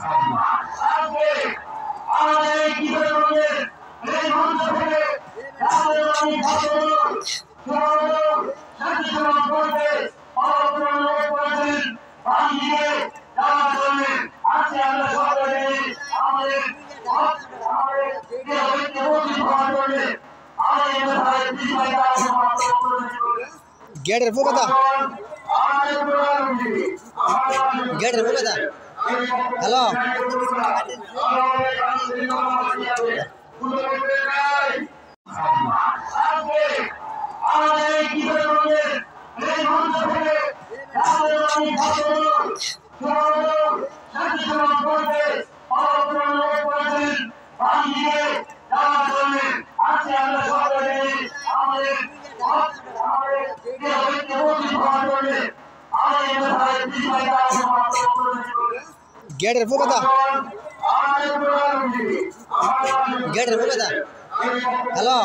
আজকে আমাদের এই কিশোরগঞ্জের এই মঞ্চ থেকে রাজনৈতিক ছাত্রদল শান্তি সংগ্রাম করতে অনুরোধ করেছেন পানি দিয়ে যাওয়ার জন্য। আজকে আমরা সকলে আমাদের गेटर वो बता गेटर वो बता हेलो गेटर वो बता गेटर वो बता हेलो